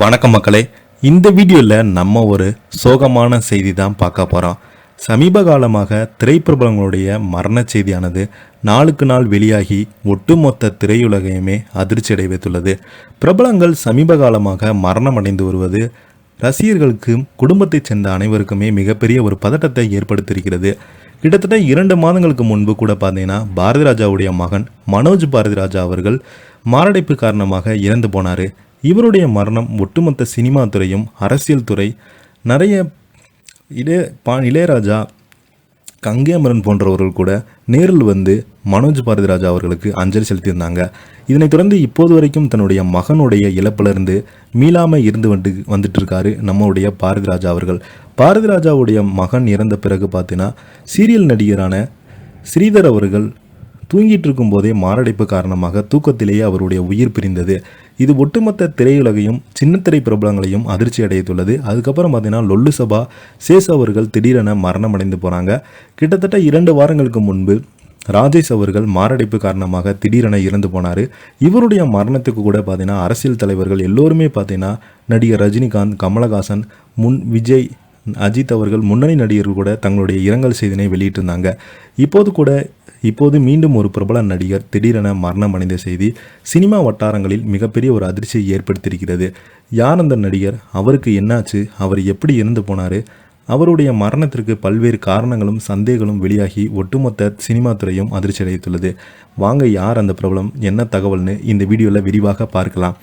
வணக்கம் மக்களே. இந்த வீடியோவில் நம்ம ஒரு சோகமான செய்தி தான் பார்க்க போகிறோம். சமீப காலமாக திரைப்பிரபலங்களுடைய மரண செய்தியானது நாளுக்கு நாள் வெளியாகி ஒட்டுமொத்த திரையுலகையுமே அதிர்ச்சி அடைய வைத்துள்ளது. பிரபலங்கள் சமீப காலமாக மரணம் அடைந்து வருவது ரசிகர்களுக்கும் குடும்பத்தைச் சேர்ந்த அனைவருக்குமே மிகப்பெரிய ஒரு பதட்டத்தை ஏற்படுத்தியிருக்கிறது. கிட்டத்தட்ட 2 மாதங்களுக்கு முன்பு கூட பார்த்தீங்கன்னா பாரதி ராஜாவுடைய மகன் மனோஜ் பாரதி ராஜா அவர்கள் மாரடைப்பு காரணமாக இறந்து போனார். இவருடைய மரணம் ஒட்டுமொத்த சினிமா துறையும் அரசியல் துறை நிறைய இளையராஜா கங்கை அமரன் போன்றவர்கள் கூட நேரில் வந்து மனோஜ் பாரதி ராஜா அவர்களுக்கு அஞ்சலி செலுத்தியிருந்தாங்க. இதனைத் தொடர்ந்து இப்போது வரைக்கும் தன்னுடைய மகனுடைய இழப்பிலிருந்து மீளாமல் வந்துட்டு இருக்காரு நம்முடைய பாரதி ராஜா அவர்கள். பாரதி ராஜாவுடைய மகன் இறந்த பிறகு பார்த்தீங்கன்னா சீரியல் நடிகரான ஸ்ரீதர் அவர்கள் தூங்கிட்டு இருக்கும் போதே மாரடைப்பு காரணமாக தூக்கத்திலேயே அவருடைய உயிர் பிரிந்தது. இது ஒட்டுமொத்த திரையுலகையும் சின்ன திரை பிரபலங்களையும் அதிர்ச்சி அடைத்துள்ளது. அதுக்கப்புறம் பார்த்தீங்கன்னா லொல்லு சபா சேஸ் அவர்கள் திடீரென மரணம் அடைந்து போனாங்க. கிட்டத்தட்ட 2 வாரங்களுக்கு முன்பு ராஜேஷ் அவர்கள் மாரடைப்பு காரணமாக திடீரென இறந்து போனார். இவருடைய மரணத்துக்கு கூட பார்த்தீங்கன்னா அரசியல் தலைவர்கள் எல்லோருமே பார்த்தீங்கன்னா நடிகர் ரஜினிகாந்த், கமலஹாசன், விஜய், அஜித் அவர்கள் முன்னணி நடிகர்கள் கூட தங்களுடைய இரங்கல் செய்தினை வெளியிட்டிருந்தாங்க. இப்போது மீண்டும் ஒரு பிரபல நடிகர் திடீரென மரணம் அடைந்த செய்தி சினிமா வட்டாரங்களில் மிகப்பெரிய ஒரு அதிர்ச்சியை ஏற்படுத்தியிருக்கிறது. யார் அந்த நடிகர்? அவருக்கு என்னாச்சு? அவர் எப்படி இறந்து போனார்? அவருடைய மரணத்திற்கு பல்வேறு காரணங்களும் சந்தேகங்களும் வெளியாகி ஒட்டுமொத்த சினிமா துறையும் அதிர்ச்சி அடைத்துள்ளது. வாங்க, யார் அந்த பிரபலம், என்ன தகவல்னு இந்த வீடியோவில் விரிவாக பார்க்கலாம்.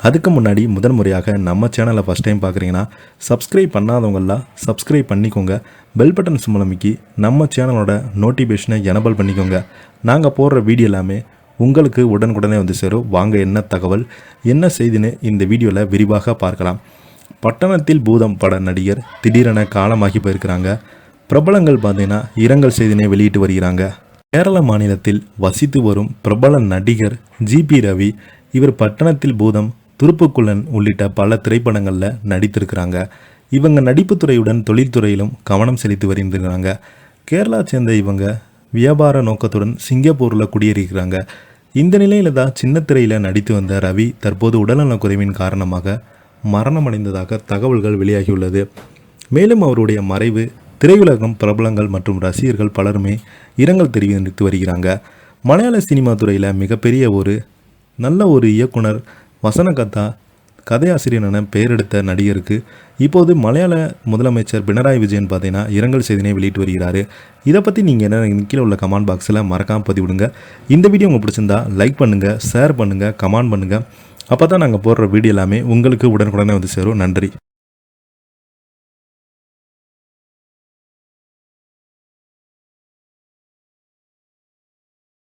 அதுக்கு முன்னாடி முதன்முறையாக நம்ம சேனலை ஃபஸ்ட் டைம் பார்க்குறீங்கன்னா சப்ஸ்கிரைப் பண்ணாதவங்களாம் சப்ஸ்கிரைப் பண்ணிக்கோங்க. பெல் பட்டன் சிம்பளமிக்கி நம்ம சேனலோட நோட்டிஃபிகேஷனை எனபிள் பண்ணிக்கோங்க. நாங்கள் போடுற வீடியோ எல்லாமே உங்களுக்கு உடனுக்குடனே வந்து சேரும். வாங்க, என்ன தகவல், என்ன செய்தின்னு இந்த வீடியோவில் விரிவாக பார்க்கலாம். பட்டணத்தில் பூதம் பட நடிகர் திடீரென காலமாகி போயிருக்கிறாங்க. பிரபலங்கள் பார்த்தீங்கன்னா இரங்கல் செய்தினை வெளியிட்டு வருகிறாங்க. கேரள மாநிலத்தில் வசித்து வரும் பிரபல நடிகர் ஜிபி ரவி இவர் பட்டணத்தில் பூதம், துருப்புக்குள்ளன் உள்ளிட்ட பல திரைப்படங்களில் நடித்திருக்கிறாங்க. இவங்க நடிப்புத்துறையுடன் தொழில்துறையிலும் கவனம் செலுத்தி வருகிறாங்க. கேரளா சேர்ந்த இவங்க வியாபார நோக்கத்துடன் சிங்கப்பூரில் குடியேறிக்கிறாங்க. இந்த நிலையில் தான் சின்ன திரையில் நடித்து வந்த ரவி தற்போது உடல்நலக்குறைவின் காரணமாக மரணமடைந்ததாக தகவல்கள் வெளியாகியுள்ளது. மேலும் அவருடைய மறைவு திரையுலகம், பிரபலங்கள் மற்றும் ரசிகர்கள் பலருமே இரங்கல் தெரிவித்து வருகிறாங்க. மலையாள சினிமா துறையில் மிகப்பெரிய ஒரு நல்ல ஒரு இயக்குனர், வசனகர்த்தா, கதையாசிரியரான பெயர் எடுத்த நடிகருக்கு இப்போது மலையாள முதலமைச்சர் பினராயி விஜயன் பார்த்தீங்கன்னா இரங்கல் செய்தினை வெளியிட்டு வருகிறார். இதை பற்றி நீங்கள் என்ன கீழே உள்ள கமெண்ட் பாக்ஸில் மறக்காமல் பதிவிடுங்க. இந்த வீடியோ உங்களுக்கு பிடிச்சிருந்தா லைக் பண்ணுங்கள், ஷேர் பண்ணுங்கள், கமெண்ட் பண்ணுங்கள். அப்போ தான் நாங்கள் போடுற வீடியோ எல்லாமே உங்களுக்கு உடனுக்குடனே வந்து சேரும். நன்றி.